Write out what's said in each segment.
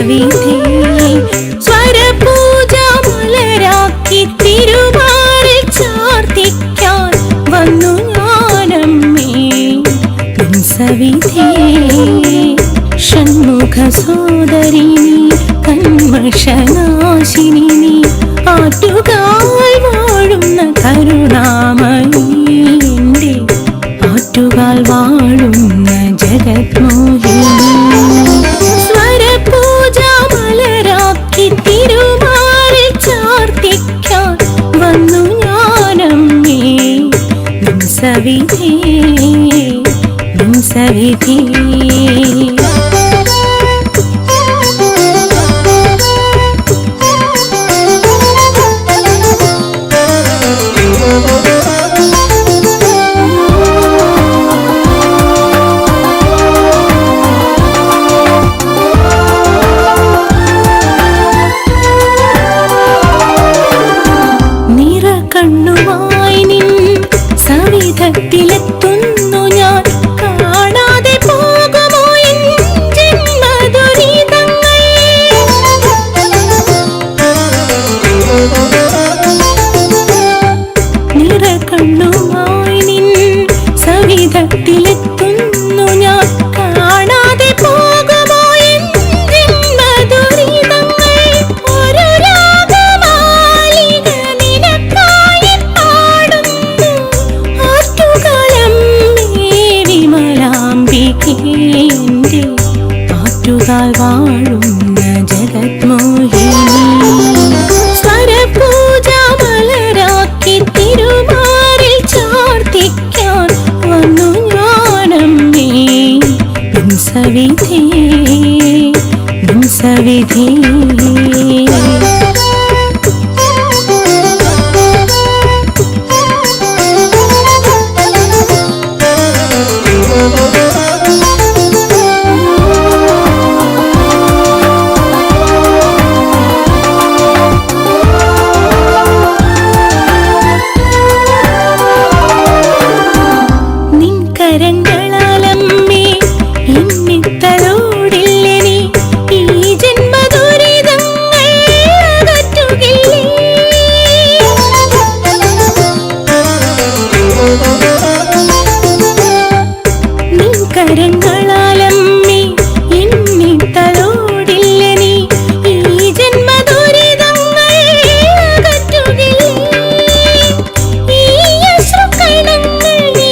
സവിധേ സ്വരപൂജ മലരാക്കി തിരുമാറിൽ ചാർത്തിക്കാൻ വന്നു ഞാനമ്മേ നിൻ സവിധേ ഷൺമുഖ സോദരിനി കന്മഷനാശിനി നീ ആറ്റുകാൽ വാഴുന്ന കരുണാമയി എൻ്റെ ആറ്റുകാൽ വാഴുന്ന ജഗത്മോഹിനി സ്വരപൂജ മലരാക്കി തിരുമാറിൽ ചാർത്തിക്കാൻ വന്നു ഞാനമ്മേ നിൻ സവിധേ നിൻ സവിധേ കണ്ണുമായി നിൻ സവിധത്തിലെത്തുന്നു ഞാൻ കാണാതെ പോകുമോ എൻ ജന്മദുരിതങ്ങൾ നിറകണ്ണുമായി നിൻ സവിധത്തിലെത്തുന്നു ഞാൻ കാണാതെ പോകുമോ എൻ ജന്മദുരിതങ്ങൾ ഒരു എൻ്റെ ആറ്റുകാൽ വാഴുന്ന ജഗത്മോഹിനി സ്വരപൂജ മലരാക്കി തിരുമാറിൽ ചാർത്തിക്കാൻ വന്നു ഞാനമ്മേ നിൻ സവിധേ നിൻ സവിധേ കരങ്ങളാലമ്മേ എന്നിത്തലോടില്ലേ നീ ഈ ജന്മദുരിതങ്ങൾ അകറ്റുകില്ലേ നിൻ കരങ്ങളാലമ്മേ എന്നിത്തലോടില്ലേ നീ ഈ ജന്മദുരിതങ്ങൾ അകറ്റുകില്ലേ ഈ അശ്രുകണങ്ങൾ നീ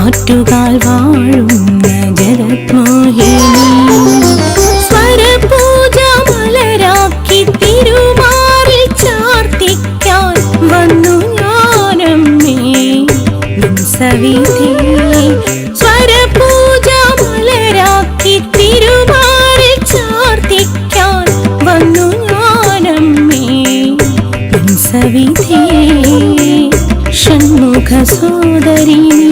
ആറ്റുകാൽ വാഴുന്ന ജഗത്മോഹിനി സ്വരപൂജ മലരാക്കി തിരുമാറിൽ ചാർത്തിക്കാൻ വന്നു ഞാനമ്മേ നിൻ സവിധേ സ്വരപൂജ മലരാക്കി തിരുമാറിൽ ചാർത്തിക്കാൻ വന്നു ഞാനമ്മേ നിൻ സവിധേ ഷൺമുഖ സോദരിനി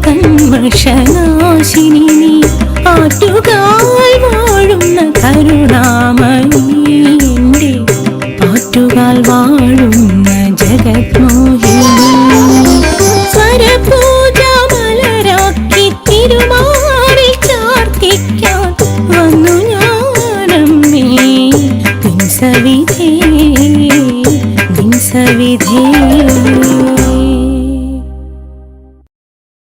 കന്മഷനാശിനി നീ ആറ്റുകാൽ വാഴുന്ന കരുണാമയി എൻ്റെ ആറ്റുകാൽ വാഴുന്ന ജഗത്മോഹിനി സ്വരപൂജ മലരാക്കി തിരുമാറിൽ ചാർത്തിക്കാൻ വന്നു ഞാനമ്മേ നിൻ സവിധേ നിൻ സവിധേ